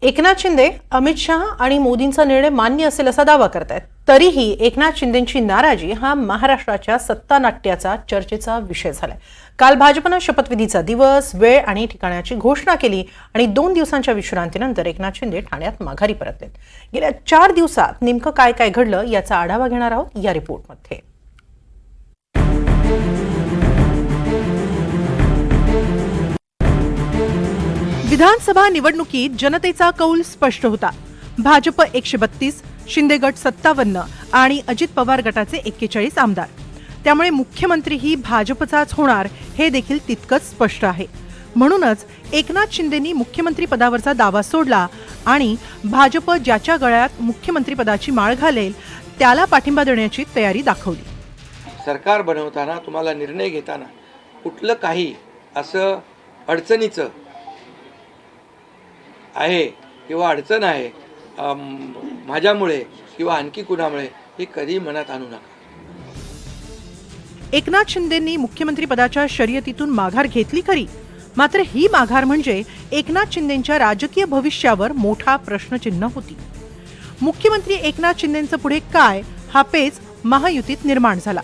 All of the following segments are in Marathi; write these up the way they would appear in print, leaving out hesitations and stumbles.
एकनाथ शिंदे अमित शहा आणि मोदींचा निर्णय मान्य असेल असा दावा करतायत. तरीही एकनाथ शिंदेंची नाराजी हा महाराष्ट्राच्या सत्तानाट्याचा चर्चेचा विषय झालाय. काल भाजपनं शपथविधीचा दिवस, वेळ आणि ठिकाणाची घोषणा केली आणि 2 दिवसांच्या विश्रांतीनंतर एकनाथ शिंदे ठाण्यात माघारी परतलेत. गेल्या 4 दिवसात नेमकं काय काय घडलं याचा आढावा घेणार आहोत या रिपोर्टमध्ये. विधानसभा निवडणुकीत जनतेचा कौल स्पष्ट होता. भाजप 132, शिंदे गट 57 आणि अजित पवार गटाचे 41 आमदार. त्यामुळे मुख्यमंत्रीही भाजपचाच होणार हे देखील तितकंच स्पष्ट आहे. म्हणूनच एकनाथ शिंदेंनी मुख्यमंत्री पदावरचा दावा सोडला आणि भाजप ज्याच्या गळ्यात मुख्यमंत्री पदाची माळ घालेल त्याला पाठिंबा देण्याची तयारी दाखवली. सरकार बनवताना तुम्हाला निर्णय घेताना कुठलं काही असं अडचणीचं आहे किंवा अडचण आहे माझ्यामुळे किंवा आणखी कुणामुळे हे कधी मनात आणू नका. एकनाथ शिंदेंनी मुख्यमंत्री पदाच्या शर्यतीतून माघार घेतली खरी, मात्र ही माघार म्हणजे एकनाथ शिंदेंच्या राजकीय भविष्यावर मोठा प्रश्नचिन्ह होती. मुख्यमंत्री एकनाथ शिंदेंचं पुढे काय हा पेच महायुतीत निर्माण झाला.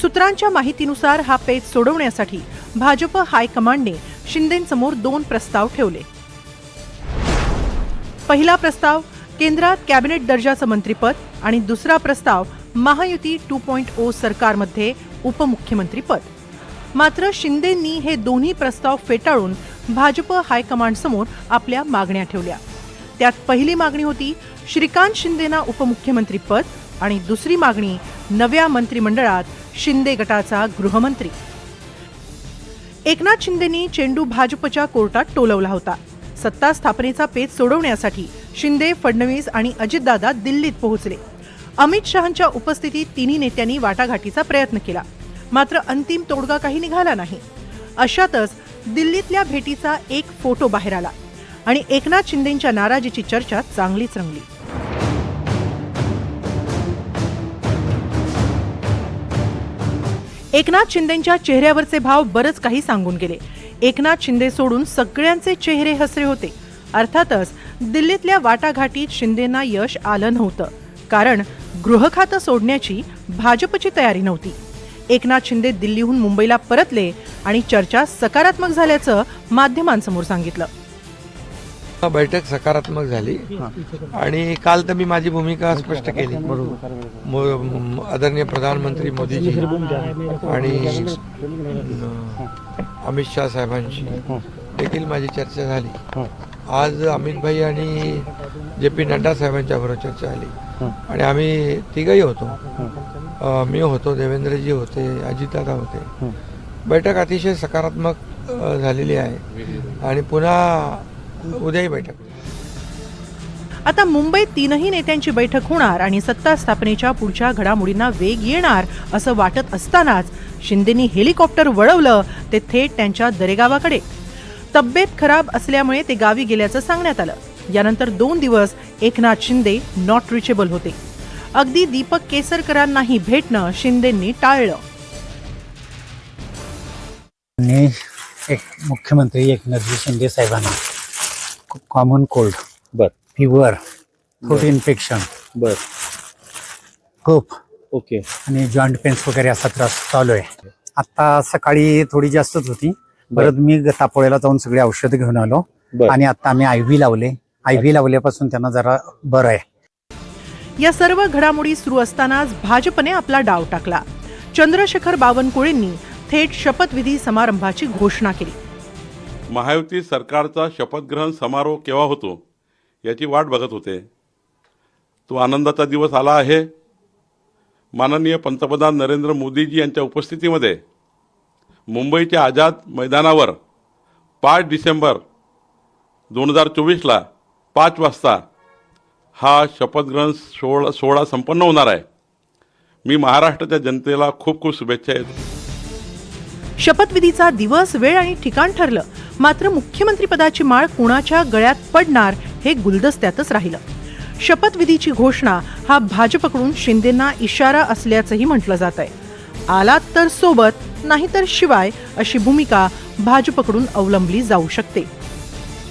सूत्रांच्या माहितीनुसार हा पेच सोडवण्यासाठी भाजप हायकमांडने शिंदेंसमोर 2 प्रस्ताव ठेवले. पहिला प्रस्ताव केंद्रात कॅबिनेट दर्जाचं मंत्रिपद आणि दुसरा प्रस्ताव महायुती 2.0 सरकारमध्ये उपमुख्यमंत्रीपद. मात्र शिंदेंनी हे दोन्ही प्रस्ताव फेटाळून भाजप हायकमांडसमोर आपल्या मागण्या ठेवल्या. त्यात पहिली मागणी होती श्रीकांत शिंदेंना उपमुख्यमंत्रीपद आणि दुसरी मागणी नव्या मंत्रिमंडळात शिंदे गटाचा गृहमंत्री. एकनाथ शिंदेंनी चेंडू भाजपच्या कोर्टात टोलवला होता. सत्ता स्थापनेचा पेच सोडवण्यासाठी शिंदे, फडणवीस आणि अजितदादा दिल्लीत पोहोचले. अमित शहांच्या उपस्थितीत तिन्ही नेत्यांनी वाटाघाटीचा प्रयत्न केला, मात्र अंतिम तोडगा काही निघाला नाही. अशातच दिल्लीतल्या भेटीचा एक फोटो बाहेर आला आणि एकनाथ शिंदेंच्या नाराजीची चर्चा चांगलीच रंगली. एकनाथ शिंदेंच्या चेहऱ्यावरचे भाव बरंच काही सांगून गेले. एकनाथ शिंदे सोडून सगळ्यांचे चेहरे हसरे होते. अर्थातच दिल्लीतल्या वाटाघाटीत शिंदेंना यश आलं नव्हतं, कारण गृह खातं सोडण्याची भाजपची तयारी नव्हती. एकनाथ शिंदे दिल्लीहून मुंबईला परतले आणि चर्चा सकारात्मक झाल्याचं माध्यमांसमोर सांगितलं. बैठक सकारात्मक झाली आणि काल तर मी माझी भूमिका स्पष्ट केली. आदरणीय प्रधानमंत्री मोदीजी आणि अमित शाह साहेबांशी देखील माझी चर्चा झाली. आज अमित भाई आणि JP नड्डा साहेबांच्या बरोबर चर्चा झाली आणि आम्ही तिघही होतो. मी होतो, देवेंद्रजी होते, अजितदादा होते. बैठक अतिशय सकारात्मक झालेली आहे आणि पुन्हा उद्याही बैठक. आता मुंबईत तीनही नेत्यांची बैठक होणार आणि सत्ता स्थापनेच्या पुढच्या घडामोडींना वेग येणार असं वाटत असतानाच शिंदेंनी हेलिकॉप्टर वळवलं ते थेट त्यांच्या दरेगावाकडे. तब्येत खराब असल्यामुळे ते गावी गेल्याचं सांगण्यात आलं. यानंतर 2 दिवस एकनाथ शिंदे नॉट रिचेबल होते. अगदी दीपक केसरकरांनाही भेटणं शिंदेंनी टाळलं. एक मुख्यमंत्री एकनाथ शिंदे साहेबांना common cold, fever, throat infection, cough okay आणि जॉईंट पेन्स वगैरे असा त्रास चालू आहे. आता सकाळी थोडी जास्तच होती. परत मी तापोळ्याला जाऊन सगळे औषधं घेऊन आलो आणि आता आम्ही IV लावले. IV लावल्यापासून त्यांना जरा बरं आहे. या सर्व घडामोडी सुरू असतानाच भाजपने आपला डाव टाकला. चंद्रशेखर बावनकुळेंनी थेट शपथविधी समारंभाची घोषणा केली. महायुती सरकारचा शपथग्रहण समारोह केव्हा होतो याची वाट बघत होते. तो आनंदाचा दिवस आला आहे. माननीय पंतप्रधान नरेंद्र मोदीजी यांच्या उपस्थितीमध्ये मुंबईच्या आझाद मैदानावर 5 डिसेंबर 2024ला 5 वाजता हा शपथग्रहण सोहळा संपन्न होणार आहे. मी महाराष्ट्राच्या जनतेला खूप खूप शुभेच्छा देतो. शपथविधीचा दिवस, वेळ आणि ठिकाण ठरलं, मात्र मुख्यमंत्री पदाची माळ कुणाच्या गळ्यात पडणार हे गुलदस्त्यातच राहिलं. शपथविधीची घोषणा हा भाजपकडून शिंदेंना इशारा असल्याचंही म्हटलं जात आहे. आलात तर सोबत, नाहीतर शिवाय अशी भूमिका भाजपकडून अवलंबली जाऊ शकते.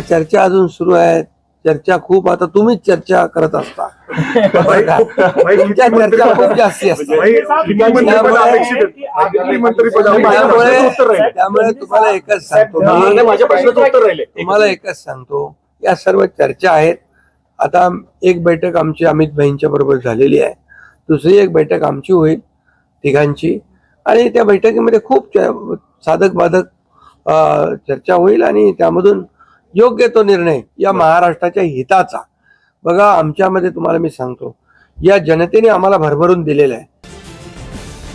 चर्चा अजून सुरू आहेत. चर्चा खूप, आता तुम्हीच चर्चा करत असता. तुमच्या चर्चा खूप जास्ती असतात. त्यामुळे तुम्हाला एकच सांगतो, तुम्हाला एकच सांगतो, या सर्व चर्चा आहेत. आता एक बैठक आमची अमित भाईंच्या बरोबर झालेली आहे, दुसरी एक बैठक आमची होईल तिघांची, आणि त्या बैठकीमध्ये खूप साधक बाधक चर्चा होईल आणि त्यामधून योग्य तो निर्णय या महाराष्ट्राच्या हिताचा. बघा, आमच्यामध्ये तुम्हाला मी सांगतो, या जनतेने आम्हाला भरभरून दिलेलं आहे.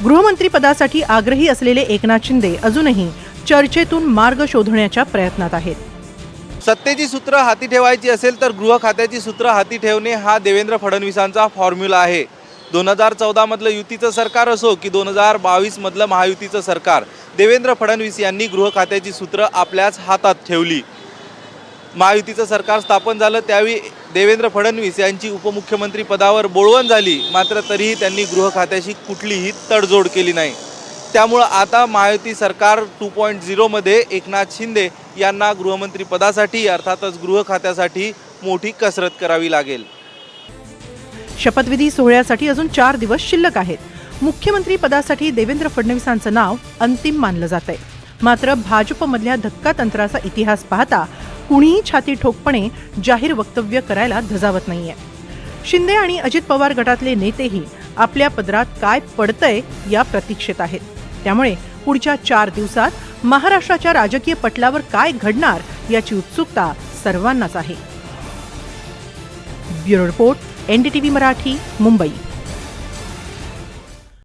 गृहमंत्री पदासाठी आग्रही असलेले एकनाथ शिंदे अजूनही चर्चेतून मार्ग शोधण्याच्या प्रयत्नात आहेत. सत्तेची सूत्र हाती ठेवायची असेल तर गृह खात्याची सूत्र हाती ठेवणे हा देवेंद्र फडणवीसांचा फॉर्म्युला आहे. 2014 मधलं युतीचं सरकार असो की 2022 मधलं महायुतीचं सरकार, देवेंद्र फडणवीस यांनी गृह खात्याची सूत्र आपल्याच हातात ठेवली. महायुतीचं सरकार स्थापन झालं त्यावेळी देवेंद्र फडणवीस यांची उपमुख्यमंत्री पदावर बोळवण झाली, मात्र तरीही त्यांनी गृह खात्याशी कुठलीही तडजोड केली नाही. त्यामुळं आता महायुती सरकार 2.0 मध्ये एकनाथ शिंदे यांना गृहमंत्री पदासाठी अर्थातच गृह खात्यासाठी मोठी कसरत करावी लागेल. शपथविधी सोहळ्यासाठी अजून 4 दिवस शिल्लक आहेत. मुख्यमंत्री पदासाठी देवेंद्र फडणवीसांचं नाव अंतिम मानलं जात आहे. मात्र भाजपमधल्या धक्कातंत्राचा इतिहास पाहता कुणीही छाती ठोकपणे जाहीर वक्तव्य करायला धजावत नाहीये. शिंदे आणि अजित पवार गटातले नेतेही आपल्या पदरात काय पडतंय या प्रतीक्षेत आहेत. त्यामुळे पुढच्या 4 दिवसात महाराष्ट्राच्या राजकीय पटलावर काय घडणार याची उत्सुकता सर्वांनाच आहे. Bureau report, NDTV Marathi, Mumbai.